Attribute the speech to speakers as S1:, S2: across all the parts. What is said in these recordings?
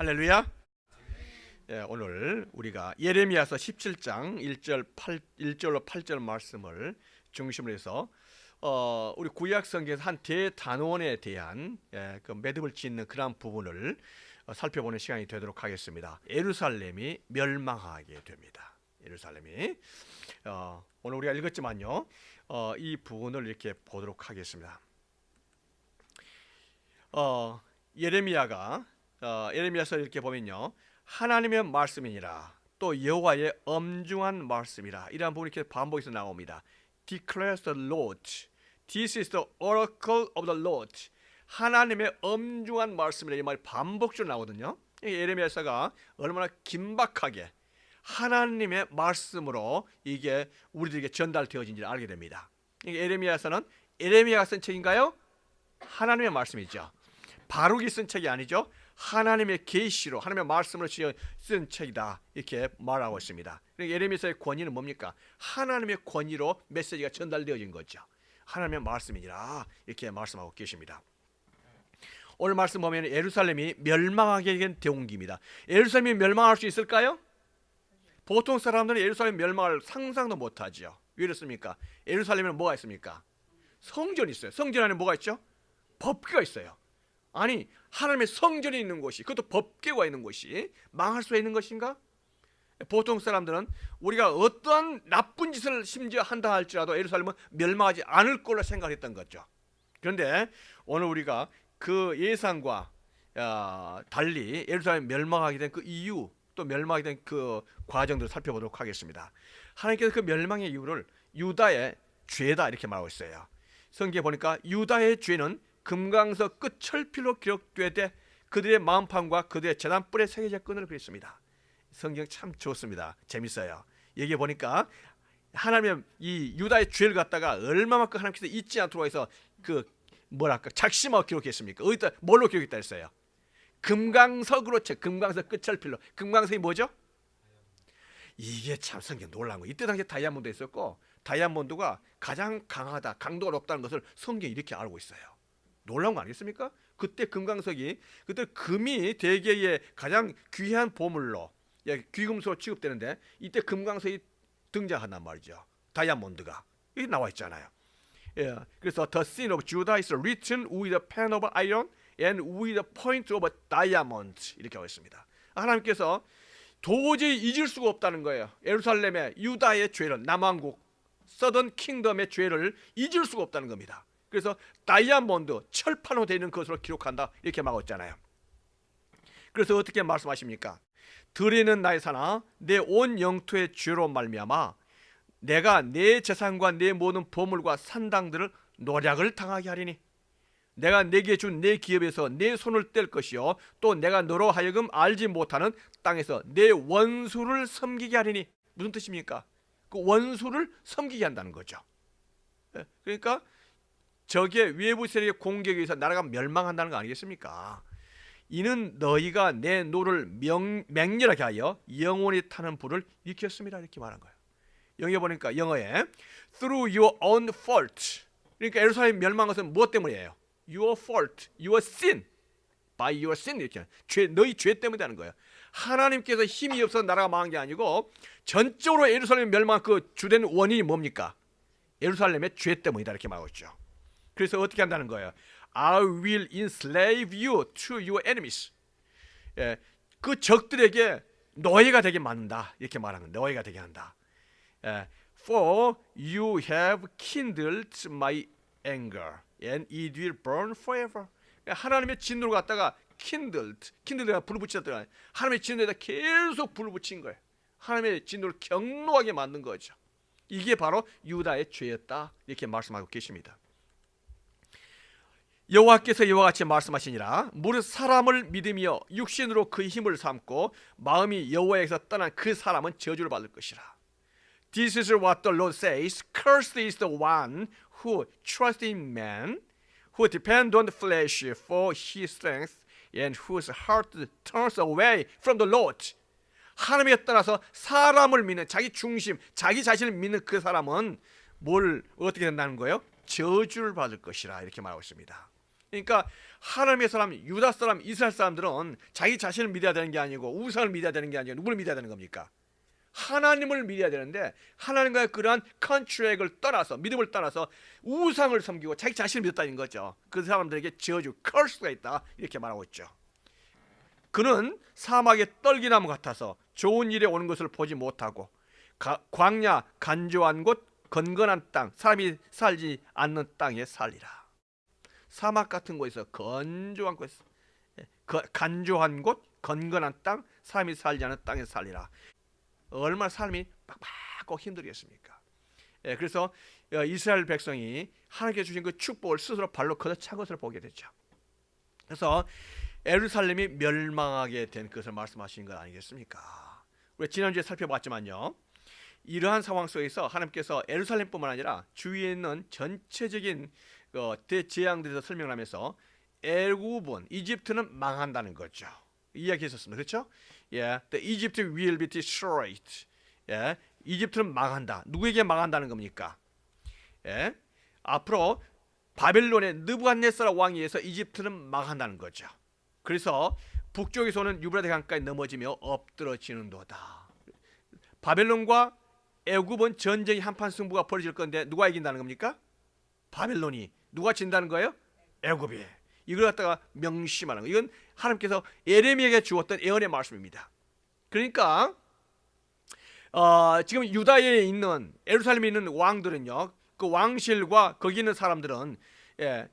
S1: 할렐루야. 예, 오늘 우리가 예레미야서 17장 1절로 8절 말씀을 중심으로 해서 우리 구약 성경에서 한 대단원에 대한 그 매듭을 짓는 그런 부분을 살펴보는 시간이 되도록 하겠습니다. 예루살렘이 멸망하게 됩니다. 예루살렘이 오늘 우리가 읽었지만요, 이 부분을 이렇게 보도록 하겠습니다. 예레미야서 이렇게 보면요, 하나님의 말씀이니라, 또 여호와의 엄중한 말씀이라, 이러한 부분이 이렇게 반복해서 나옵니다. Declares the Lord. This is the oracle of the Lord. 하나님의 엄중한 말씀이라, 이 말이 반복적으로 나오거든요. 예레미야서가 얼마나 긴박하게 하나님의 말씀으로 이게 우리들에게 전달되어진지를 알게 됩니다. 예레미야서는 예레미야가 쓴 책인가요? 하나님의 말씀이죠. 바룩이 쓴 책이 아니죠. 하나님의 계시로, 하나님의 말씀을 쓴 책이다, 이렇게 말하고 있습니다. 예레미야서의 권위는 뭡니까? 하나님의 권위로 메시지가 전달되어진 거죠. 하나님의 말씀이니라, 이렇게 말씀하고 계십니다. 오늘 말씀 보면 예루살렘이 멸망하게 된 대홍기입니다. 예루살렘이 멸망할 수 있을까요? 보통 사람들은 예루살렘 멸망을 상상도 못하죠. 왜 이렇습니까? 예루살렘에는 뭐가 있습니까? 성전이 있어요. 성전 안에 뭐가 있죠? 법궤가 있어요. 아니, 하나님의 성전이 있는 곳이, 그것도 법궤가 있는 곳이 망할 수 있는 것인가? 보통 사람들은 우리가 어떠한 나쁜 짓을 심지어 한다 할지라도 예루살렘은 멸망하지 않을 걸로 생각했던 거죠. 그런데 오늘 우리가 그 예상과 달리 예루살렘이 멸망하게 된 그 이유, 또 멸망하게 된 그 과정들을 살펴보도록 하겠습니다. 하나님께서 그 멸망의 이유를 유다의 죄다, 이렇게 말하고 있어요. 성경에 보니까 유다의 죄는 금강석 끝 철필로 기록되되 그들의 마음판과 그들의 제단뿔에 새겨져 끈을 그렸습니다. 성경 참 좋습니다. 재밌어요. 여기에 보니까 하나님의 이 유다의 죄를 갖다가 얼마만큼 하나님께서 잊지 않도록 해서 그 작심하고 기록했습니까? 어디다 뭘로 기록했다 했어요? 금강석으로 금강석 끝 철필로. 금강석이 뭐죠? 이게 참 성경 놀라운 거예요. 이때 당시에 다이아몬드 있었고, 다이아몬드가 가장 강하다, 강도가 높다는 것을 성경이 이렇게 알고 있어요. 놀라운 거 아니겠습니까? 그때 금강석이, 그때 금이 대개의 가장 귀한 보물로, 귀금속으로 취급되는데 이때 금강석이 등장한단 말이죠. 다이아몬드가 이게 나와 있잖아요. 그래서 The sin of Judah is written with a pen of iron and with a point of a diamond, 이렇게 하고 있습니다. 하나님께서 도저히 잊을 수가 없다는 거예요. 예루살렘의 유다의 죄를, 남왕국 서던 킹덤의 죄를 잊을 수가 없다는 겁니다. 그래서 다이아몬드, 철판으로 되어 있는 것으로 기록한다, 이렇게 말하고 있잖아요. 그래서 어떻게 말씀하십니까? 들에는 나의 사나 내 온 영토의 죄로 말미암아 내가 내 재산과 내 모든 보물과 산당들을 노략을 당하게 하리니 내가 내게 준 내 기업에서 내 손을 뗄 것이요 또 내가 너로 하여금 알지 못하는 땅에서 내 원수를 섬기게 하리니. 무슨 뜻입니까? 그 원수를 섬기게 한다는 거죠. 그러니까 적의 외부 세력의 공격에 의해서 나라가 멸망한다는 거 아니겠습니까? 이는 너희가 내 노를 맹렬하게 하여 영원히 타는 불을 일으켰습니다, 이렇게 말한 거예요. 영어에 보니까, 영어에 through your own fault, 그러니까 예루살렘 멸망한 것은 무엇 때문이에요? Your fault, your sin, by your sin, 이렇게 너희 죄 때문에 하는 거예요. 하나님께서 힘이 없어서 나라가 망한 게 아니고 전적으로 예루살렘 멸망한 그 주된 원인이 뭡니까? 예루살렘의 죄 때문이다, 이렇게 말하고 있죠. 그래서 어떻게 한다는 거예요? I will enslave you to your enemies. 그 적들에게 노예가 되게 만든다, 이렇게 말하는 거예요. 노예가 되게 한다. For you have kindled my anger and it will burn forever. 하나님의 진노를 갖다가 kindled가 불을 붙였더라. 하나님의 진노에다 계속 불을 붙인 거예요. 하나님의 진노를 격노하게 만든 거죠. 이게 바로 유다의 죄였다, 이렇게 말씀하고 계십니다. 여호와께서 이와 같이 말씀하시니라. 무릇 사람을 믿으며 육신으로 그 힘을 삼고 마음이 여호와에게서 떠난 그 사람은 저주를 받을 것이라. This is what the Lord says. Cursed is the one who trusts in man, who depends on the flesh for his strength, and whose heart turns away from the Lord. 하나님에 따라서 사람을 믿는, 자기 중심, 자기 자신을 믿는 그 사람은 어떻게 된다는 거예요? 저주를 받을 것이라, 이렇게 말하고 있습니다. 그러니까 하나님의 사람, 유다 사람, 이스라엘 사람들은 자기 자신을 믿어야 되는 게 아니고 우상을 믿어야 되는 게 아니고 누구를 믿어야 되는 겁니까? 하나님을 믿어야 되는데 하나님과의 그러한 컨트랙을 떠나서 믿음을 떠나서 우상을 섬기고 자기 자신을 믿었다는 거죠. 그 사람들에게 저주, curse가 있다 이렇게 말하고 있죠. 그는 사막의 떨기나무 같아서 좋은 일에 오는 것을 보지 못하고 광야, 간조한 곳, 건건한 땅, 사람이 살지 않는 땅에 살리라. 사막 같은 곳에서 건조한 곳에서 간조한 곳, 건건한 땅, 사람이 살지 않는 땅에 살리라. 얼마나 삶이 빡빡하고 힘들겠습니까? 그래서 이스라엘 백성이 하나님께 주신 그 축복을 스스로 발로 걷어찬 것을 보게 되죠. 그래서 예루살렘이 멸망하게 된 것을 말씀하신 것 아니겠습니까? 우리 지난주에 살펴봤지만요, 이러한 상황 속에서 하나님께서 예루살렘뿐만 아니라 주위에 있는 전체적인 대재앙들에 대해서 설명을 하면서 애굽은, 이집트는 망한다는 거죠. 이야기했었습니다. 그렇죠? The Egypt will be destroyed. 이집트는 망한다. 누구에게 망한다는 겁니까? 앞으로 바벨론의 느부갓네살 왕에 의해서 이집트는 망한다는 거죠. 그래서 북쪽에서는 유브라데 강가에 넘어지며 엎드러지는도다. 바벨론과 애굽은 전쟁이 한판 승부가 벌어질 건데 누가 이긴다는 겁니까? 바벨론이. 누가 진다는 거예요? 애굽이. 이걸 갖다가 명심하는 거. 이건 하나님께서 예레미야에게 주었던 예언의 말씀입니다. 그러니까 지금 유다에 있는, 예루살렘에 있는 왕들은요, 그 왕실과 거기 있는 사람들은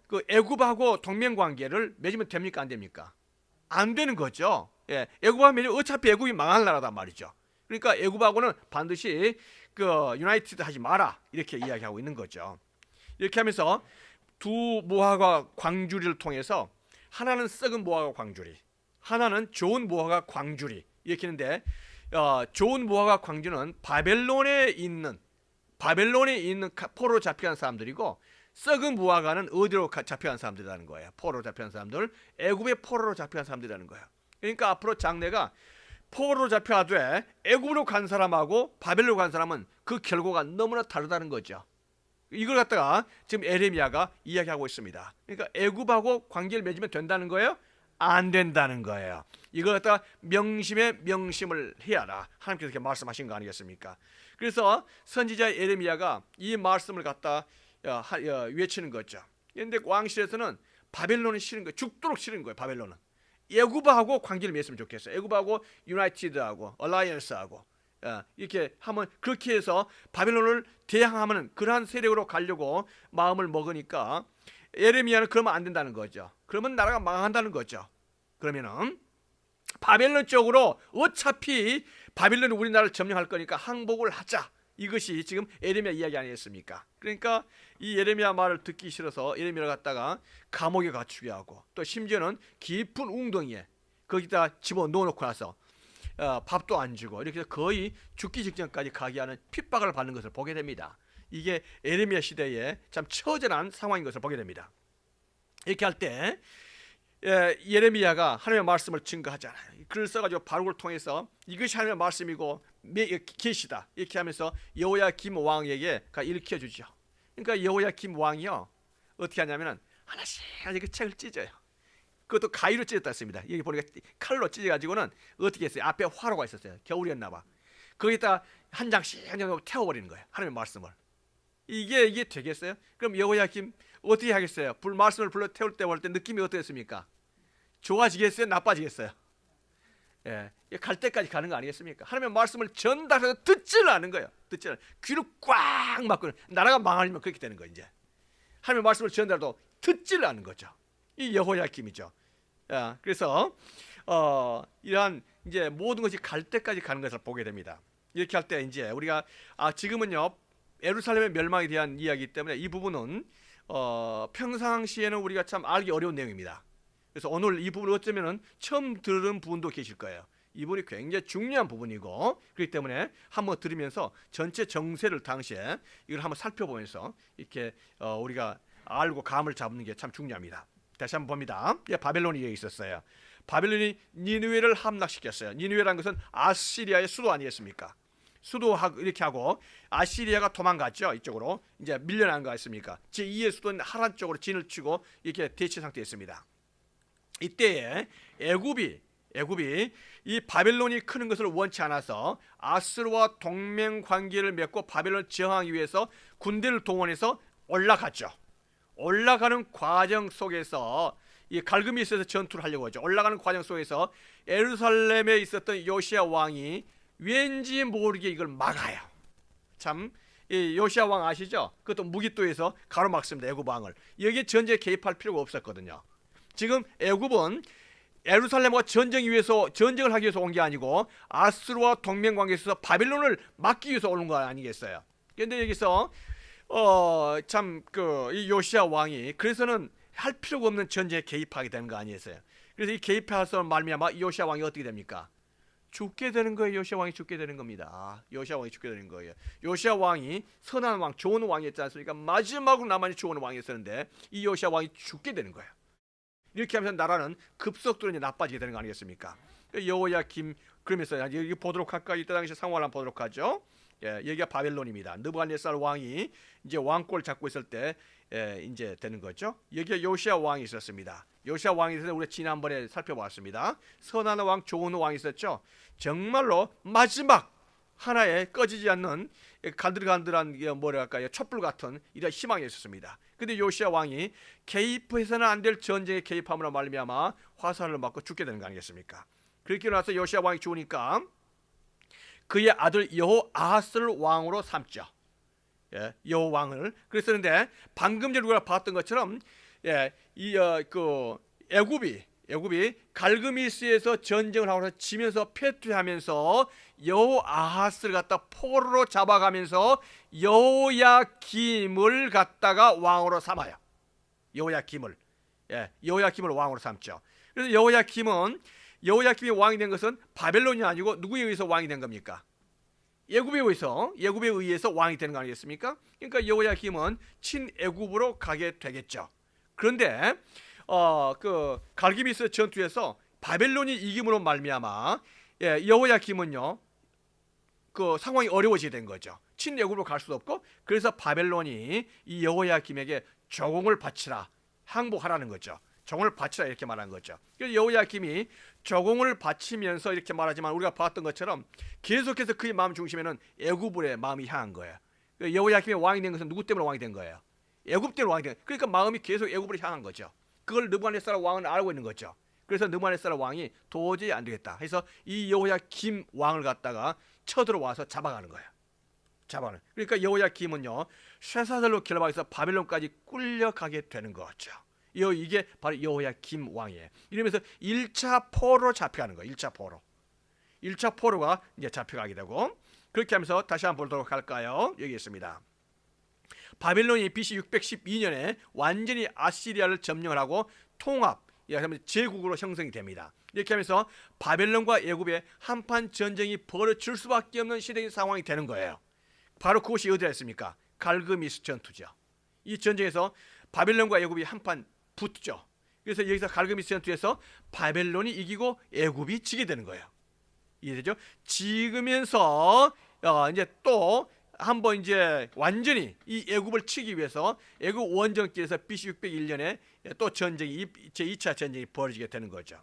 S1: 그 애굽하고 동맹 관계를 맺으면 됩니까, 안 됩니까? 안 되는 거죠. 애굽하고 맺으면 어차피 애굽이 망할 나라단 말이죠. 그러니까 애굽하고는 반드시 그 유나이티드 하지 마라 이렇게 이야기하고 있는 거죠. 이렇게 하면서 두 무화과 광주리를 통해서 하나는 썩은 무화과 광주리, 하나는 좋은 무화과 광주리 이렇게 했는데, 좋은 무화과 광주는 바벨론에 있는 포로로 잡혀간 사람들이고, 썩은 무화과는 어디로 잡혀간 사람들이라는 거예요. 포로로 잡혀간 사람들, 애굽의 포로로 잡혀간 사람들이라는 거예요. 그러니까 앞으로 장래가 포로로 잡혀가되 애굽으로 간 사람하고 바벨론으로 간 사람은 그 결과가 너무나 다르다는 거죠. 이걸 갖다가 지금 예레미야가 이야기하고 있습니다. 그러니까 애굽하고 관계를 맺으면 된다는 거예요? 안 된다는 거예요. 이걸 갖다가 명심에 명심을 해야라. 하나님께서 이렇게 말씀하신 거 아니겠습니까? 그래서 선지자 예레미야가 이 말씀을 갖다 외치는 거죠. 그런데 왕실에서는 바벨론이 싫은 거예요. 죽도록 싫은 거예요. 바벨론은. 애굽하고 관계를 맺으면 좋겠어요. 애굽하고 유나이티드하고 얼라이언스하고 이렇게 하면, 그렇게 해서 바벨론을 대항하면 그러한 세력으로 가려고 마음을 먹으니까 예레미야는 그러면 안 된다는 거죠. 그러면 나라가 망한다는 거죠. 그러면은 바벨론 쪽으로 어차피 바벨론이 우리나라를 점령할 거니까 항복을 하자. 이것이 지금 예레미야 이야기 아니겠습니까? 그러니까 이 예레미야 말을 듣기 싫어서 예레미야를 갖다가 감옥에 갇히게 하고, 또 심지어는 깊은 웅덩이에 거기다 집어넣어 놓고 나서 밥도 안 주고 이렇게 해서 거의 죽기 직전까지 가게 하는 핍박을 받는 것을 보게 됩니다. 이게 예레미야 시대에 참 처절한 상황인 것을 보게 됩니다. 이렇게 할 때 예레미야가 하나님의 말씀을 증거하잖아요. 글을 써가지고 바룩을 통해서 이것이 하나님의 말씀이고 계시다 이렇게 하면서 여호야김 왕에게 일으켜주죠. 그러니까 여호야김 왕이요, 어떻게 하냐면은 하나씩 그 책을 찢어요. 그것도 가위로 찢었다 했습니다. 여기 보니까 칼로 찢어가지고는 어떻게 했어요? 앞에 화로가 있었어요. 겨울이었나 봐. 거기다 한 장씩 한 장씩 태워버리는 거예요. 하나님의 말씀을. 이게 되겠어요? 그럼 여호야김 어떻게 하겠어요? 말씀을 불러 태울 때 볼 때 느낌이 어떻겠습니까? 좋아지겠어요? 나빠지겠어요? 갈 때까지 가는 거 아니겠습니까? 하나님의 말씀을 전달해서 듣지를 않은 거예요. 듣지를 않아요. 귀를 꽉 막고 나라가 망하면 그렇게 되는 거예요. 이제 하나님의 말씀을 전달해도 듣지를 않는 거죠. 이 여호야김이죠. 그래서 이러한 이제 모든 것이 갈 때까지 가는 것을 보게 됩니다. 이렇게 할 때 이제 우리가 지금은요 예루살렘의 멸망에 대한 이야기이기 때문에 이 부분은 평상시에는 우리가 참 알기 어려운 내용입니다. 그래서 오늘 이 부분을 어쩌면은 처음 들은 분도 계실 거예요. 이 부분이 굉장히 중요한 부분이고, 그렇기 때문에 한번 들으면서 전체 정세를 당시에 이걸 한번 살펴보면서 이렇게 우리가 알고 감을 잡는 게 참 중요합니다. 다시 한번 봅니다. 바벨론이 여기 있었어요. 바벨론이 니느웨를 함락시켰어요. 니느웨라는 것은 아시리아의 수도 아니겠습니까? 수도하고 이렇게 하고 아시리아가 도망갔죠. 이쪽으로 이제 밀려난 거 아닙니까? 제2의 수도는 하란 쪽으로 진을 치고 이렇게 대치 상태에 있습니다. 이때에 애굽이 이 바벨론이 크는 것을 원치 않아서 아수르와 동맹 관계를 맺고 바벨론을 저항하기 위해서 군대를 동원해서 올라갔죠. 올라가는 과정 속에서 이 갈그미스에서 전투를 하려고 하죠. 올라가는 과정 속에서 예루살렘에 있었던 요시야 왕이 왠지 모르게 이걸 막아요. 참, 이 요시야 왕 아시죠? 그것도 무기또에서 가로막습니다. 애굽 왕을. 여기에 전쟁에 개입할 필요가 없었거든요. 지금 애굽은 예루살렘과 전쟁을 하기 위해서 온 게 아니고 아수르와 동맹 관계에 있어서 바벨론을 막기 위해서 오는 거 아니겠어요? 그런데 여기서 이 요시야 왕이 그래서는 할 필요가 없는 전쟁에 개입하게 되는 거 아니겠어요? 그래서 이 개입해서 말미암아 요시야 왕이 어떻게 됩니까? 죽게 되는 거예요. 요시야 왕이 죽게 되는 겁니다. 요시야 왕이 죽게 되는 거예요. 요시야 왕이 선한 왕, 좋은 왕이었지 않습니까? 마지막으로 남아있는 좋은 왕이었는데 이 요시야 왕이 죽게 되는 거예요. 이렇게 하면서 나라는 급속도로 이제 나빠지게 되는 거 아니겠습니까? 여호야김, 그러면서 여기 보도록 할까? 이때 당시 상황을 한번 보도록 하죠. 예, 여기가 바벨론입니다. 느부갓네살 왕이 이제 왕권을 잡고 있을 때 이제 되는 거죠. 여기에 요시야 왕이 있었습니다. 요시야 왕이 있어서 우리가 지난번에 살펴보았습니다. 선한 왕, 좋은 왕이 있었죠. 정말로 마지막 하나의 꺼지지 않는 간들간들한 뭐랄까요, 촛불 같은 이런 희망이 있었습니다. 근데 요시야 왕이 개입해서는 안 될 전쟁에 개입함으로 말미암아 화살을 맞고 죽게 되는 거 아니겠습니까? 그렇게 나서 요시야 왕이 죽으니까 그의 아들 여호아하스를 왕으로 삼죠. 예, 여호 왕을. 그랬었는데 방금 전에 우리가 봤던 것처럼 애굽이 갈그미스에서 전쟁을 하고 지면서 패퇴하면서 여호아하스를 갖다 포로로 잡아가면서 여호야김을 갖다가 왕으로 삼아요. 여호야김을 왕으로 삼죠. 그래서 여호야김이 왕이 된 것은 바벨론이 아니고 누구에 의해서 왕이 된 겁니까? 애굽에 의해서 왕이 되는 거 아니겠습니까? 그러니까 여호야김은 친애굽으로 가게 되겠죠. 그런데 그 갈기미스 전투에서 바벨론이 이김으로 말미암아 여호야김은요 그 상황이 어려워지게 된 거죠. 친애굽으로 갈 수도 없고, 그래서 바벨론이 이 여호야김에게 조공을 바치라, 항복하라는 거죠. 조공을 바치라 이렇게 말한 거죠. 그래서 여호야김이 조공을 바치면서 이렇게 말하지만 우리가 봤던 것처럼 계속해서 그의 마음 중심에는 애굽의 마음이 향한 거예요. 여호야김이 왕이 된 것은 누구 때문에 왕이 된 거예요? 애굽 때문에 왕이 된 거예요. 그러니까 마음이 계속 애굽으로 향한 거죠. 그걸 느부갓네살 왕은 알고 있는 거죠. 그래서 느부갓네살 왕이 도저히 안 되겠다 해서 이 여호야김 왕을 갖다가 쳐들어와서 잡아가는 거예요. 그러니까 여호야김은요 쇠사슬로 결박해서 바벨론까지 끌려가게 되는 거죠. 이게 바로 여호야김 왕이에요. 이러면서 1차 포로로 잡혀가는 거예요. 1차 포로가 이제 잡혀가게 되고, 그렇게 하면서 다시 한번 보도록 할까요? 여기 있습니다. 바벨론이 BC 612년에 완전히 아시리아를 점령을 하고 통합, 제국으로 형성이 됩니다. 이렇게 하면서 바벨론과 애굽의 한판 전쟁이 벌어질 수밖에 없는 시대적인 상황이 되는 거예요. 바로 그것이 어디라 했습니까? 갈그미스 전투죠. 이 전쟁에서 바벨론과 애굽이 한판 붙죠. 그래서 여기서 갈그미스 전투에서 바벨론이 이기고 애굽이 지게 되는 거예요. 이해되죠? 지으면서 이제 또 한번 이제 완전히 이 애굽을 치기 위해서 애굽 원정길에서 BC 601년에 또 전쟁이 제2차 전쟁이 벌어지게 되는 거죠.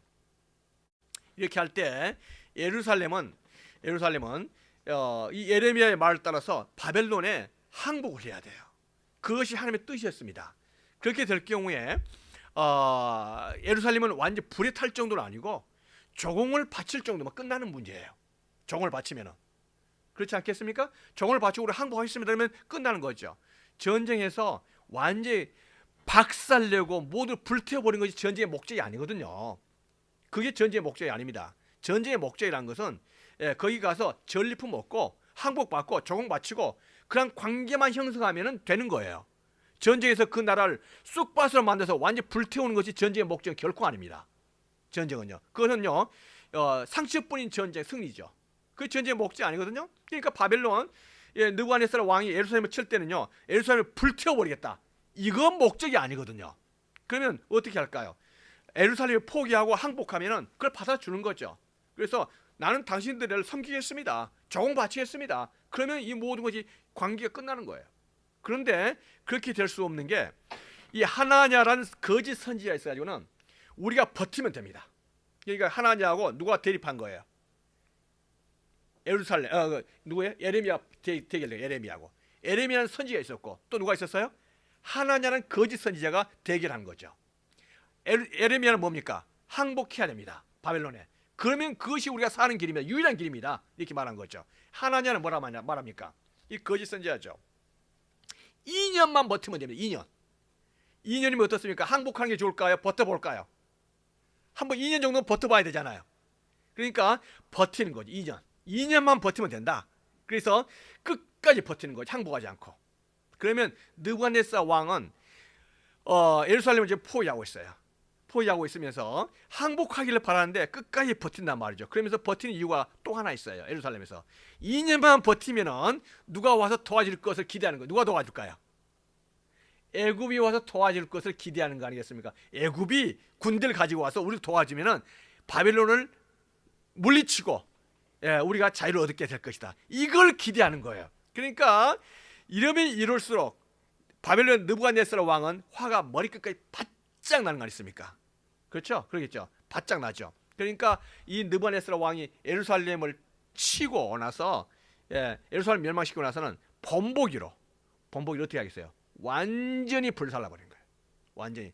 S1: 이렇게 할 때 예루살렘은 이 예레미야의 말을 따라서 바벨론에 항복을 해야 돼요. 그것이 하나님의 뜻이었습니다. 그렇게 될 경우에 예루살렘은 완전 불에 탈 정도는 아니고 조공을 바칠 정도면 끝나는 문제예요. 조공을 바치면은. 그렇지 않겠습니까? 조공을 바치고 우리 항복하겠습니다 그러면 끝나는 거죠. 전쟁에서 완전히 박살내고 모두 불태워버린 것이 전쟁의 목적이 아니거든요. 그게 전쟁의 목적이 아닙니다. 전쟁의 목적이라는 것은 거기 가서 전리품 얻고 항복받고 조공 바치고 그런 관계만 형성하면 되는 거예요. 전쟁에서 그 나라를 쑥밭으로 만들어서 완전히 불태우는 것이 전쟁의 목적은 결코 아닙니다. 전쟁은요. 그것은요 상처뿐인 전쟁 승리죠. 그 전쟁의 목적이 아니거든요. 그러니까 바벨론 느부갓네살 왕이 예루살렘을 칠 때는요 예루살렘을 불태워버리겠다, 이건 목적이 아니거든요. 그러면 어떻게 할까요? 예루살렘을 포기하고 항복하면은 그걸 받아주는 거죠. 그래서 나는 당신들을 섬기겠습니다. 조공 바치겠습니다. 그러면 이 모든 것이 관계가 끝나는 거예요. 그런데 그렇게 될 수 없는 게 이 하나냐라는 거짓 선지자가 있어가지고는 우리가 버티면 됩니다. 그러니까 하나냐하고 누가 대립한 거예요? 예루살렘 누구예요? 예레미야 대결 예레미야하고 예레미야는 선지자가 있었고 또 누가 있었어요? 하나냐는 거짓 선지자가 대결한 거죠. 예레미야는 뭡니까? 항복해야 됩니다. 바벨론에. 그러면 그것이 우리가 사는 길입니다. 유일한 길입니다. 이렇게 말한 거죠. 하나냐는 뭐라 말합니까? 이 거짓 선지자죠. 2년만 버티면 됩니다. 2년. 2년이면 어떻습니까? 항복하는 게 좋을까요? 버텨볼까요? 한번 2년 정도 버텨봐야 되잖아요. 그러니까 버티는 거죠. 2년. 2년만 버티면 된다. 그래서 끝까지 버티는 거죠. 항복하지 않고. 그러면 느부갓네살 왕은 예루살렘을 지금 포위하고 있어요. 포위하고 있으면서 항복하기를 바라는데 끝까지 버틴단 말이죠. 그러면서 버티는 이유가 또 하나 있어요. 예루살렘에서 2년만 버티면은 누가 와서 도와줄 것을 기대하는 거예요. 누가 도와줄까요? 애굽이 와서 도와줄 것을 기대하는 거 아니겠습니까? 애굽이 군대를 가지고 와서 우리를 도와주면은 바벨론을 물리치고 우리가 자유를 얻게 될 것이다. 이걸 기대하는 거예요. 그러니까 이러면 이럴수록 바벨론 느부갓네살 왕은 화가 머리끝까지 바짝 나는 거 아니겠습니까? 그렇죠? 그러겠죠. 바짝 나죠. 그러니까 이 느부갓네살 왕이 예루살렘을 치고 나서 예루살렘 멸망시키고 나서는 번복이로 어떻게 하겠어요? 완전히 불살라버린 거예요. 완전히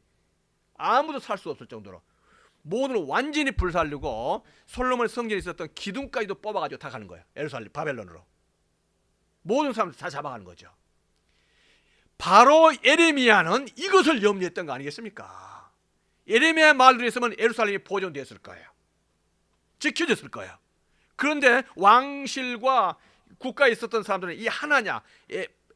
S1: 아무도 살 수 없을 정도로 모든 완전히 불살르고 솔로몬 성전에 있었던 기둥까지도 뽑아가지고 다 가는 거예요. 예루살렘 바벨론으로 모든 사람들 다 잡아가는 거죠. 바로 예레미야는 이것을 염려했던 거 아니겠습니까? 예레미야 말대로 했으면 예루살렘이 보존됐을 거예요. 지켜졌을 거예요. 그런데 왕실과 국가에 있었던 사람들은 이 하나냐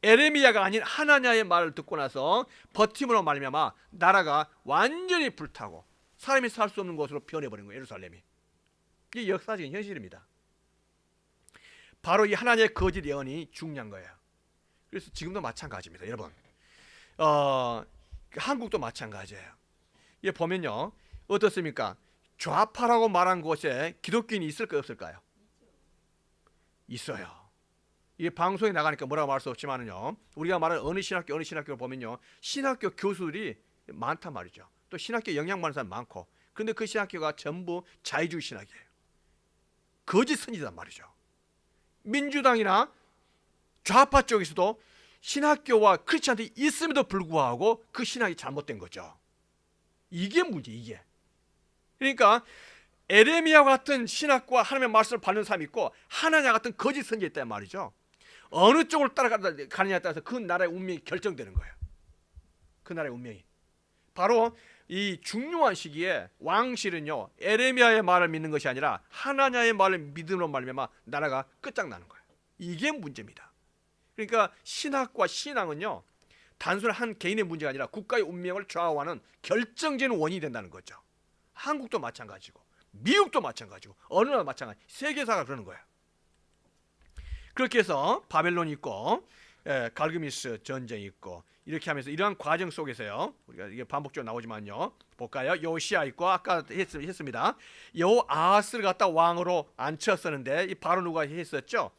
S1: 예레미야가 아닌 하나냐의 말을 듣고 나서 버팀으로 말미암아 나라가 완전히 불타고 사람이 살 수 없는 곳으로 변해버린 거예요. 예루살렘이. 이게 역사적인 현실입니다. 바로 이 하나님의 거짓 예언이 중요한 거예요. 그래서 지금도 마찬가지입니다. 여러분 한국도 마찬가지예요. 이게 보면요 어떻습니까? 좌파라고 말한 곳에 기독교인이 있을까요 없을까요? 있어요. 이게 방송에 나가니까 뭐라고 말할 수 없지만은요 우리가 말하는 어느 신학교를 보면요 신학교 교수들이 많단 말이죠. 또 신학교 영향 받는 사람 많고 그런데 그 신학교가 전부 자유주의 신학이에요. 거짓 선지자란 말이죠. 민주당이나 좌파 쪽에서도 신학교와 크리스찬들이 있음에도 불구하고 그 신학이 잘못된 거죠. 이게 문제 이게. 그러니까 에레미야 같은 신학과 하나님의 말씀을 받는 사람이 있고 하나냐 같은 거짓 선지자 있단 말이죠. 어느 쪽을 따라가느냐에 따라서 그 나라의 운명이 결정되는 거예요. 그 나라의 운명이. 바로 이 중요한 시기에 왕실은요 에레미야의 말을 믿는 것이 아니라 하나냐의 말을 믿음으로 말미암아 나라가 끝장나는 거예요. 이게 문제입니다. 그러니까 신학과 신앙은요 단순한 한 개인의 문제가 아니라 국가의 운명을 좌우하는 결정적인 원인이 된다는 거죠. 한국도 마찬가지고 미국도 마찬가지고 어느 나라도 마찬가지. 세계사가 그러는 거예요. 그렇게 해서 바벨론이 있고 갈그미스 전쟁이 있고 이렇게 하면서 이러한 과정 속에서요 우리가 이게 반복적으로 나오지만요 볼까요? 요시야 있고 아까 했습니다. 여호아하스를 갖다 왕으로 앉혔었는데 이 바로 누가 했었죠?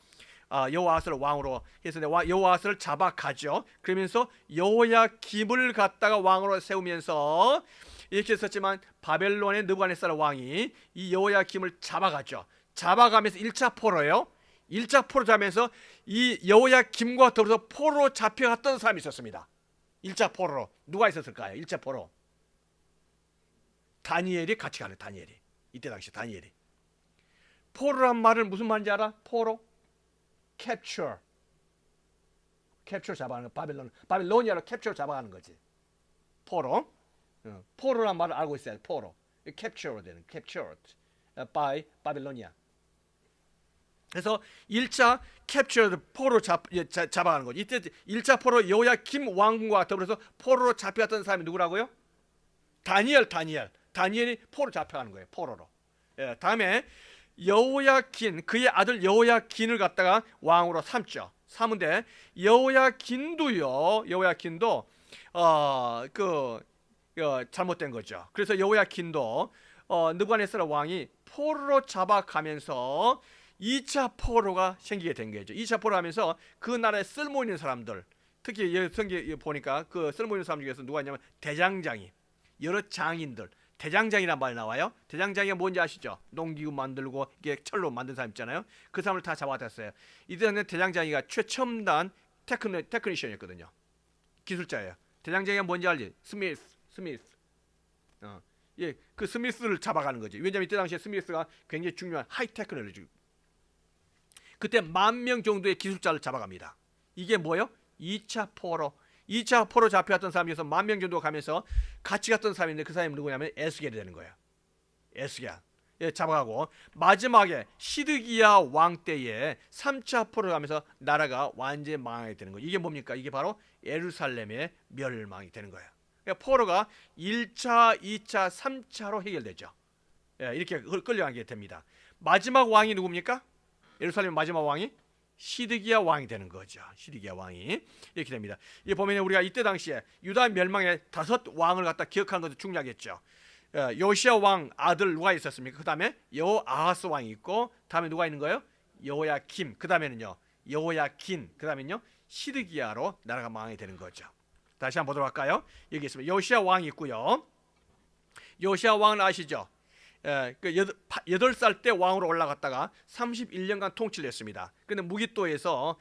S1: 여호아하스를 왕으로 했었는데 여호아하스를 잡아가죠. 그러면서 여호야김을 갖다가 왕으로 세우면서 이렇게 했었지만 바벨론의 느부갓네살 왕이 이 여호야김을 잡아가죠. 잡아가면서 1차 포로예요. 1차 포로 잡으면서 이 여호야김과 더불어서 포로로 잡혀갔던 사람이 있었습니다. 1차 포로로 누가 있었을까요? 1차 포로 다니엘이 같이 가는 다니엘이. 이때 당시 다니엘이. 포로란 말은 무슨 말인지 알아? 포로? capture 잡아가는 거. 바빌로니아로 capture 잡아가는 거지. 포로. 포로란 말을 알고 있어야 돼. 포로. capture 되는 captured by 바빌로니아. 그래서 1차 captured 포로 잡아가는 거지. 이때 1차 포로 여호야김 왕과 더불어서 포로로 잡혀갔던 사람이 누구라고요? 다니엘이 포로 잡혀가는 거예요. 포로로. 다음에 여호야긴 그의 아들 여호야긴을 갖다가 왕으로 삼죠. 삼은데 여호야긴도 잘못된 거죠. 그래서 여호야긴도 느부갓네살 왕이 포로로 잡아가면서 2차 포로가 생기게 된 거죠. 2차 포로 하면서 그 나라에 쓸모 있는 사람들, 특히 성경에 보니까 그 쓸모 있는 사람 중에서 누가 있냐면 대장장이, 여러 장인들, 대장장이란 말이 나와요. 대장장이가 뭔지 아시죠? 농기구 만들고 이게 철로 만든 사람 있잖아요. 그 사람을 다 잡아갔어요. 이때는 대장장이가 최첨단 테크니션이었거든요. 기술자예요. 대장장이가 뭔지 알지? 스미스. 예, 그 스미스를 잡아가는 거지. 왜냐면 이때 당시에 스미스가 굉장히 중요한 하이 테크놀로지. 그때 10,000명 정도의 기술자를 잡아갑니다. 이게 뭐예요? 2차 포로. 2차 포로 잡혀갔던 사람 중에서 10,000명 정도 가면서 같이 갔던 사람인데 그 사람이 누구냐면 에스겔이 되는 거예요. 에스겔. 예, 잡아가고 마지막에 시드기야 왕 때에 3차 포로 가면서 나라가 완전히 망하게 되는 거예요. 이게 뭡니까? 이게 바로 예루살렘의 멸망이 되는 거예요. 그러니까 포로가 1차, 2차, 3차로 해결되죠. 예, 이렇게 끌려가게 됩니다. 마지막 왕이 누굽니까? 예루살렘 마지막 왕이 시드기야 왕이 되는 거죠. 시드기야 왕이 이렇게 됩니다. 이 보면 우리가 이때 당시에 유다 멸망의 5 왕을 갖다 기억하는 것도 중요하겠죠. 요시야 왕 아들 누가 있었습니까? 그 다음에 여호아하스 왕이 있고, 다음에 누가 있는 거예요? 여호야김. 그 다음에는요 여호야긴. 그 다음에는요 시드기야로 나라가 망하게 되는 거죠. 다시 한번 보도록 할까요? 여기 있습니다. 요시야 왕이 있고요. 요시야 왕은 아시죠? 8살 때 왕으로 올라갔다가 31년간 통치를 했습니다. 그런데 무기또에서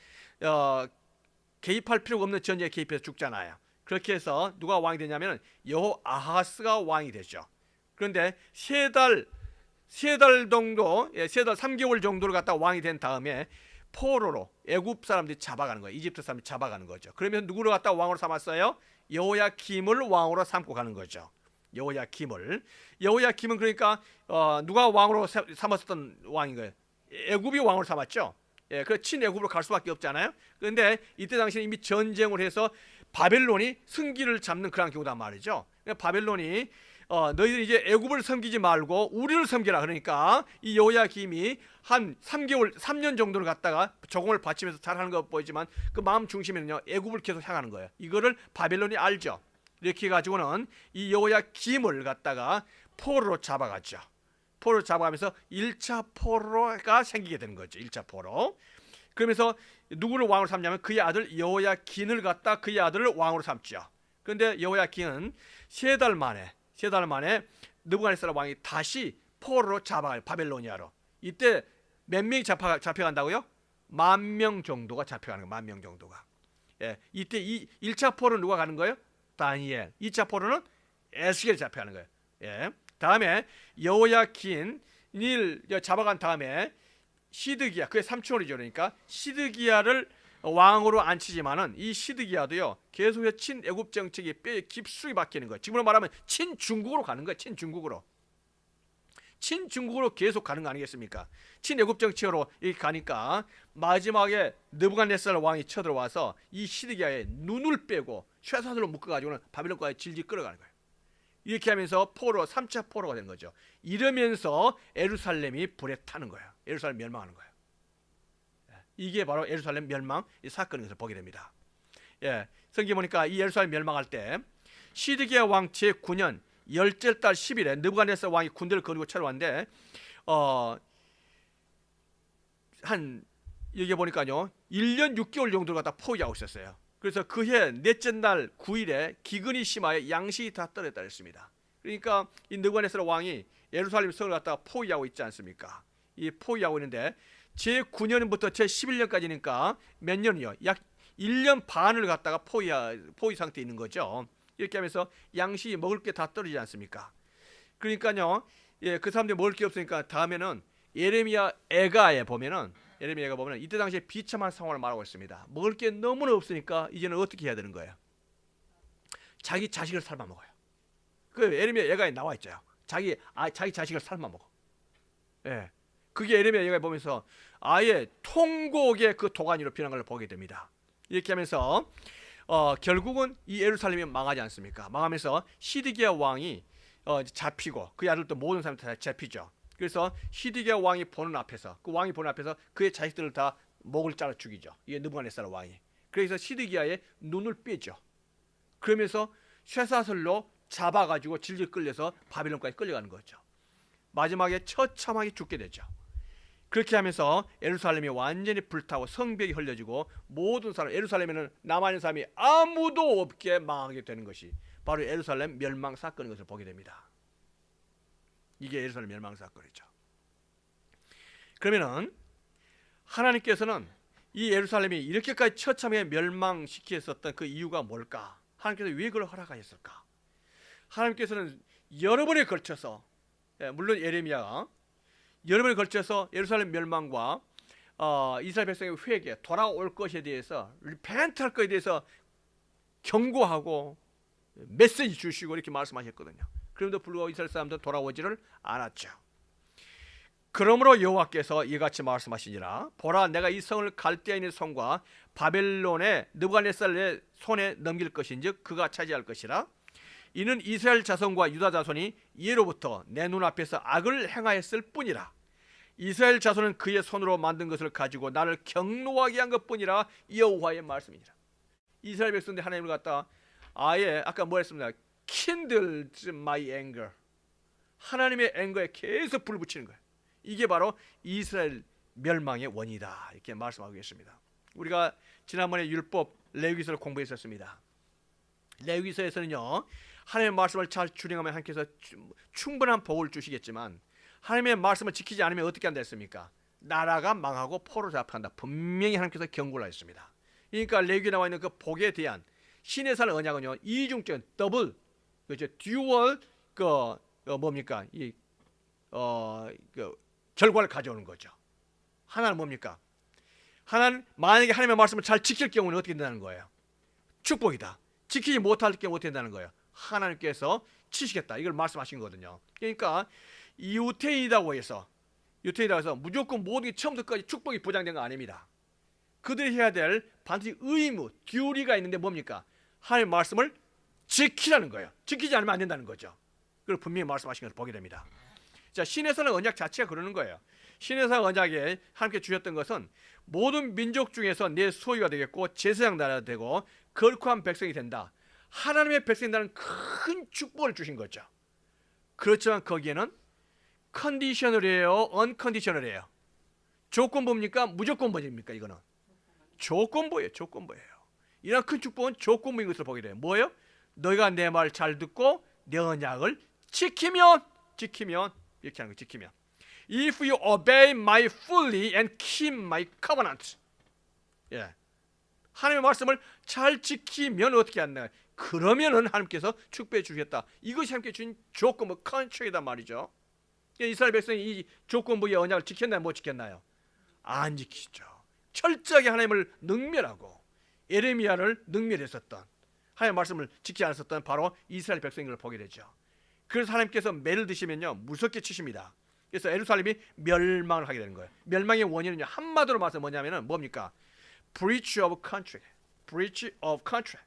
S1: 개입할 필요가 없는 전쟁에 개입해서 죽잖아요. 그렇게 해서 누가 왕이 되냐면 여호아하스가 왕이 되죠. 그런데 세 달 정도, 3개월 정도를 갖다가 왕이 된 다음에 포로로 애굽 사람들이 잡아가는 거예요. 이집트 사람들이 잡아가는 거죠. 그러면 누구를 갖다가 왕으로 삼았어요? 여호야김을 왕으로 삼고 가는 거죠. 여호야김은 그러니까 누가 왕으로 삼았었던 왕인 거예요? 애굽이 왕으로 삼았죠. 예, 그 친애굽으로 갈 수밖에 없잖아요. 그런데 이때 당시에 이미 전쟁을 해서 바벨론이 승기를 잡는 그런 경우단 말이죠. 바벨론이 너희들 이제 애굽을 섬기지 말고 우리를 섬기라. 그러니까 이 여호야김이 한 3년 정도를 갖다가 적응을 바치면서 잘하는 거 보이지만 그 마음 중심에는요 애굽을 계속 향하는 거예요. 이거를 바벨론이 알죠. 이렇게 해가지고는 이 여호야김을 갖다가 포로로 잡아갔죠. 포로로 잡아가면서 1차 포로가 생기게 되는 거죠. 1차 포로. 그러면서 누구를 왕으로 삼냐면 그의 아들 여호야긴을 갖다 그의 아들을 왕으로 삼죠. 그런데 여호야긴은 3달 만에 느부갓네살 왕이 다시 포로로 잡아가요. 바벨로니아로. 이때 몇 명이 잡혀간다고요? 10,000명 정도가 잡혀가는 거예요. 10,000명 정도가. 예, 이때 1차 포로는 누가 가는 거예요? 다니엘. 2차 포로는 에스겔이 잡혀가는 거예요. 예. 다음에 여호야긴을 잡아간 다음에 시드기야, 그의 삼촌이죠. 그러니까 시드기야를 왕으로 앉히지만은 이 시드기야도요 계속해서 친애굽 정책이 뼈에 깊숙이 박히는 거예요. 지금으로 말하면 친중국으로 가는 거예요. 친중국으로 계속 가는 거 아니겠습니까? 친애굽 정책으로 이렇게 가니까 마지막에 느부갓네살 왕이 쳐들어와서 이 시드기야의 눈을 빼고 쇠사슬로 묶어가지고는 바벨론까지 질질 끌어가는 거예요. 이렇게 하면서 3차 포로가 된 거죠. 이러면서 예루살렘이 불에 타는 거예요. 예루살렘 멸망하는 거예요. 이게 바로 예루살렘 멸망 이 사건에서 보게 됩니다. 예, 성경 보니까 이 예루살렘 멸망할 때 시드기야 왕 제9년 열째 달 10일에 느부갓네살 왕이 군대를 거느리고 쳐들어왔는데 한 여기 보니까요 1년 6개월 정도를 갖다 포위하고 있었어요. 그래서 그해 넷째 날 9일에 기근이 심하여 양식이 다 떨어졌다 했습니다. 그러니까 이 느부갓네살 왕이 예루살렘 성을 갖다가 포위하고 있지 않습니까? 이 포위하고 있는데 제9년부터 제11년까지니까 몇 년이요? 약 1년 반을 갖다가 포위 상태에 있는 거죠. 이렇게 하면서 양식이 먹을 게 다 떨어지지 않습니까? 그러니까요, 예, 그 사람들이 먹을 게 없으니까 다음에는 예레미야 애가에 보면은 이때 당시에 비참한 상황을 말하고 있습니다. 먹을 게 너무나 없으니까 이제는 어떻게 해야 되는 거예요? 자기 자식을 삶아 먹어요. 그 예레미야 애가에 나와 있죠. 자기 자식을 삶아 먹어. 예. 그게 예레미야 애가에 보면서 아예 통곡의 그 도가니로 변한 걸 보게 됩니다. 이렇게 하면서 결국은 이 예루살렘이 망하지 않습니까? 망하면서 시드기야 왕이 잡히고 그 아들도 모든 사람들 다 잡히죠. 그래서 시드기야 왕이 보는 앞에서 그의 자식들을 다 목을 잘라 죽이죠. 이게 느부갓네살 왕이. 그래서 시드기야의 눈을 빼죠. 그러면서 쇠사슬로 잡아가지고 질질 끌려서 바벨론까지 끌려가는 거죠. 마지막에 처참하게 죽게 되죠. 그렇게 하면서 예루살렘이 완전히 불타고 성벽이 흘려지고 모든 사람, 예루살렘에는 남아있는 사람이 아무도 없게 망하게 되는 것이 바로 예루살렘 멸망 사건인 것을 보게 됩니다. 이게 예루살렘 멸망 사건이죠. 그러면은 하나님께서는 이 예루살렘이 이렇게까지 처참하게 멸망시켰었던 그 이유가 뭘까? 하나님께서 왜 그걸 허락하셨을까? 하나님께서는 여러 번에 걸쳐서, 물론 예레미야가 여러 번에 걸쳐서 예루살렘 멸망과 이스라엘 백성의 회개, 돌아올 것에 대해서, 리펜트할 것에 대해서 경고하고 메시지 주시고 이렇게 말씀하셨거든요. 그럼에도 불구하고 이스라엘 사람들은 돌아오지를 않았죠. 그러므로 여호와께서 이같이 말씀하시니라. 보라, 내가 이 성을 갈대아인의 손과 바벨론의 느부갓네살의 손에 넘길 것인즉 그가 차지할 것이라. 이는 이스라엘 자손과 유다 자손이 예로부터 내 눈앞에서 악을 행하였을 뿐이라. 이스라엘 자손은 그의 손으로 만든 것을 가지고 나를 경노하게 한 것뿐이라. 여호와의 말씀이니라. 이스라엘 백성들 하나님을 갖다 아예 아까 뭐 했습니까? kindled my anger. 하나님의 앵거에 계속 불을 붙이는 거예요. 이게 바로 이스라엘 멸망의 원이다, 이렇게 말씀하고 계십니다. 우리가 지난번에 율법 레위기서를 공부했었습니다. 레위기서에서는요, 하나님의 말씀을 잘 준행하면 하나님께서 충분한 복을 주시겠지만 하나님의 말씀을 지키지 않으면 어떻게 한다 했습니까? 나라가 망하고 포로 잡힌다. 분명히 하나님께서 경고를 하셨습니다. 그러니까 레위기에 나와 있는 그 복에 대한 신의 산 언약은요, 이중적 더블, 그렇죠, 듀얼 뭡니까? 결과를 가져오는 거죠. 하나는 뭡니까? 하나는 만약에 하나님의 말씀을 잘 지킬 경우는 어떻게 된다는 거예요? 축복이다. 지키지 못할 경우 어떻게 된다는 거예요? 하나님께서 치시겠다. 이걸 말씀하신 거거든요. 그러니까 유태인이라고 해서 무조건 모든 게 처음부터 끝까지 축복이 보장된 거 아닙니다. 그들이 해야 될 반드시 의무, 듀리가 있는데 뭡니까? 하나님의 말씀을 지키라는 거예요. 지키지 않으면 안 된다는 거죠. 그걸 분명히 말씀하신 것을 보게 됩니다. 자, 신해산 언약 자체가 그러는 거예요. 신해산 언약에 하나님께 주셨던 것은 모든 민족 중에서 내 소유가 되겠고 제사장 나라가 되고 거룩한 백성이 된다. 하나님의 백성이라는 큰 축복을 주신 거죠. 그렇지만 거기에는 컨디셔널이에요, 언컨디셔널이에요. 조건부입니까? 무조건부입니까? 이거는 조건부예요. 조건부예요. 이런 큰 축복은 조건부인 것을 보게 돼요. 뭐예요? 너희가 내 말 잘 듣고 내 언약을 지키면 이렇게 하는 거, 지키면. If you obey my fully and keep my covenant. 예. 하나님의 말씀을 잘 지키면 어떻게 한다? 그러면은 하나님께서 축복해 주겠다. 이것이 하나님께 주신 조건부 컨트랙이란 말이죠. 이스라엘 백성이 이 조건부의 언약을 지켰나요? 못 지켰나요? 안 지키죠. 철저하게 하나님을 능멸하고 예레미야를 능멸했었던, 하나님의 말씀을 지키지 않았었던 바로 이스라엘 백성을 보게 되죠. 그래서 하나님께서 매를 드시면요, 무섭게 치십니다. 그래서 예루살렘이 멸망을 하게 되는 거예요. 멸망의 원인은요, 한마디로 말해서 뭐냐면은 뭡니까? breach of contract. breach of contract.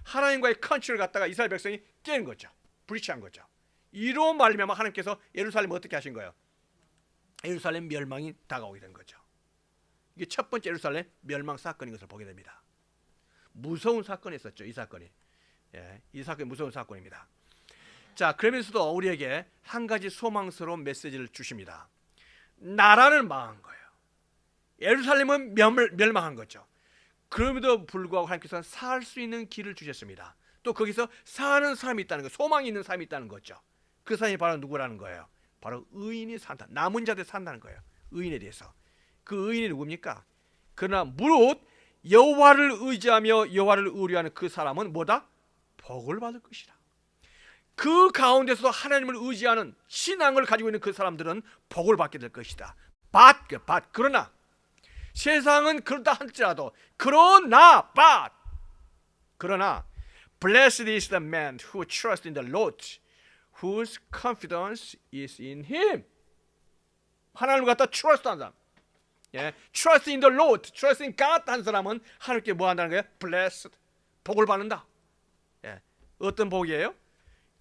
S1: 하나님과의 컨트랙을 갖다가 이스라엘 백성이 깨는 거죠. breach한 거죠. 이로 말미암아 하나님께서 예루살렘을 어떻게 하신 거예요? 예루살렘 멸망이 다가오게 된 거죠. 이게 첫 번째 예루살렘 멸망 사건인 것을 보게 됩니다. 무서운 사건이었었죠, 이 사건이. 예, 이 사건이 무서운 사건입니다. 자, 그러면서도 우리에게 한 가지 소망스러운 메시지를 주십니다. 나라는 망한 거예요. 예루살렘은 멸망한 거죠. 그럼에도 불구하고 하나님께서는 살 수 있는 길을 주셨습니다. 또 거기서 사는 사람이 있다는 거, 소망이 있는 사람이 있다는 거죠. 그 사람이 바로 누구라는 거예요? 바로 의인이 산다. 남은 자들 산다는 거예요. 의인에 대해서. 그 의인이 누굽니까? 그러나 무릇 여호와를 의지하며 여호와를 의뢰하는 그 사람은 뭐다? 복을 받을 것이라. 그 가운데서도 하나님을 의지하는 신앙을 가지고 있는 그 사람들은 복을 받게 될 것이다. 그러나 세상은 그렇다 할지라도 그러나 blessed is the man who trusts in the Lord, whose confidence is in him. 하나님을 갖다 trust하는 사람, trust in the Lord, trust in God 하는 사람은 하나님께 뭐 한다는 거예요? blessed, 복을 받는다. 어떤 복이에요?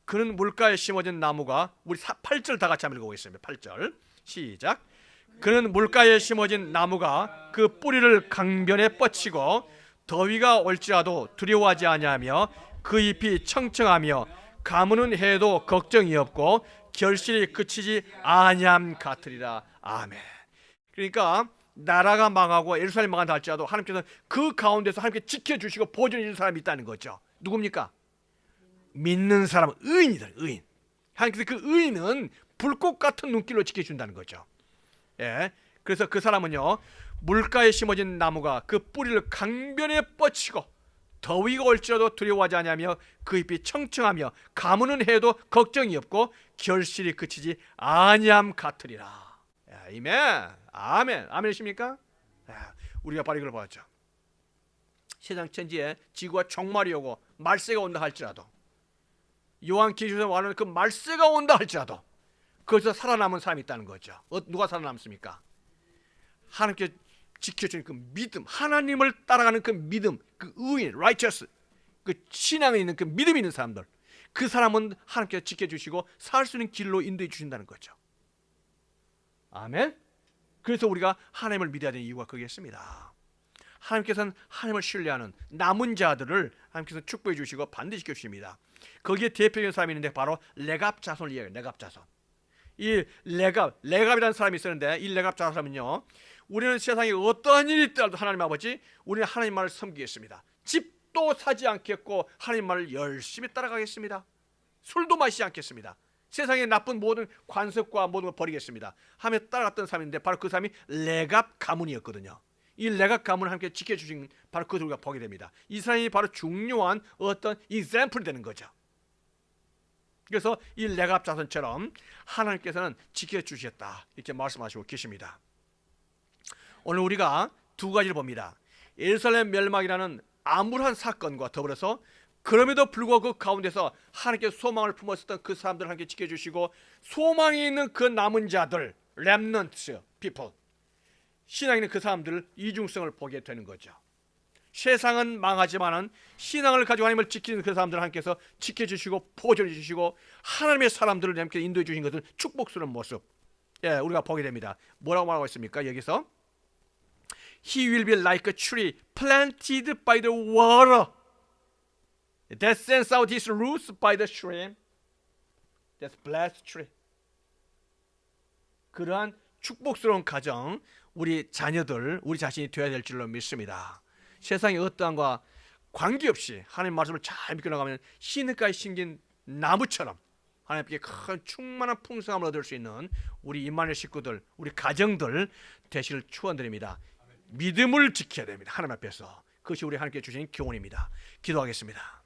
S1: 그는 물가에 심어진 나무가, 우리 8절 다 같이 한번 읽어보겠습니다. 8절 시작. 그는 물가에 심어진 나무가 그 뿌리를 강변에 뻗치고 더위가 올지라도 두려워하지 아니하며 그 잎이 청청하며 가문은 해도 걱정이 없고 결실이 그치지 아니함 같으리라. 아멘. 그러니까 나라가 망하고 예루살렘 망한다 할지라도 하나님께서는 그 가운데서 하나님께 지켜주시고 보존해 주는 사람이 있다는 거죠. 누굽니까? 믿는 사람, 의인이다. 의인. 하나님께서 그 의인은 불꽃 같은 눈길로 지켜준다는 거죠. 예. 그래서 그 사람은요, 물가에 심어진 나무가 그 뿌리를 강변에 뻗치고 더위가 올지라도 두려워하지 아니하며 그 잎이 청청하며 가무는 해도 걱정이 없고 결실이 그치지 아니함 같으리라. 아멘. 아멘. 아멘이십니까? 우리가 바로 이걸 봤죠. 세상 천지에 지구가 종말이 오고 말세가 온다 할지라도, 요한계시록에서 말하는 그 말세가 온다 할지라도 거기서 살아남은 사람이 있다는 거죠. 누가 살아남습니까? 하나님께 지켜주는 그 믿음, 하나님을 따라가는 그 믿음, 그 의인, righteous, 그 신앙에 있는 그 믿음이 있는 사람들, 그 사람은 하나님께 지켜주시고 살 수 있는 길로 인도해 주신다는 거죠. 아멘. 그래서 우리가 하나님을 믿어야 되는 이유가 거기였습니다. 하나님께서는 하나님을 신뢰하는 남은 자들을 하나님께서 축복해 주시고 반드시 지켜주십니다. 거기에 대표적인 사람이 있는데 바로 레갑 자손을 이야기해요. 레갑 자손. 이 레갑이라는 사람이 있었는데, 이 레갑 자손은요, 우리는 세상에 어떠한 일이 있더라도 하나님 아버지, 우리는 하나님 말을 섬기겠습니다. 집도 사지 않겠고 하나님 말을 열심히 따라가겠습니다. 술도 마시지 않겠습니다. 세상의 나쁜 모든 관습과 모든 걸 버리겠습니다 하며 따라갔던 사람인데, 바로 그 사람이 레갑 가문이었거든요. 이 레갑 가문을 함께 지켜주신 바로 그것을 우리가 보게 됩니다. 이 사람이 바로 중요한 어떤 example이 되는 거죠. 그래서 이 레갑 자손처럼 하나님께서는 지켜주셨다, 이렇게 말씀하시고 계십니다. 오늘 우리가 두 가지를 봅니다. 예루살렘 멸망이라는 암울한 사건과 더불어서 그럼에도 불구하고 그 가운데서 하나님께서 소망을 품었었던 그 사람들을 함께 지켜주시고, 소망이 있는 그 남은 자들, remnants people, 신앙이 있는 그 사람들 이중성을 보게 되는 거죠. 세상은 망하지만은 신앙을 가지고 하나님을 지키는 그 사람들을 하나님께서 지켜주시고 보존해 주시고 하나님의 사람들을 함께 인도해 주신 것을 축복스러운 모습, 우리가 보게 됩니다. 뭐라고 말하고 있습니까? 여기서 He will be like a tree planted by the water that sends out his roots by the stream. That's blessed tree. 그러한 축복스러운 가정, 우리 자녀들, 우리 자신이 되어야 될 줄로 믿습니다. 세상의 어떠한과 관계없이 하나님 말씀을 잘 믿고 나가면 시냇가에 심긴 나무처럼 하나님께 큰 충만한 풍성함을 얻을 수 있는 우리 임마누엘 식구들, 우리 가정들 되시길 축원드립니다. 믿음을 지켜야 됩니다. 하나님 앞에서. 그것이 우리 하나님께 주신 교훈입니다. 기도하겠습니다.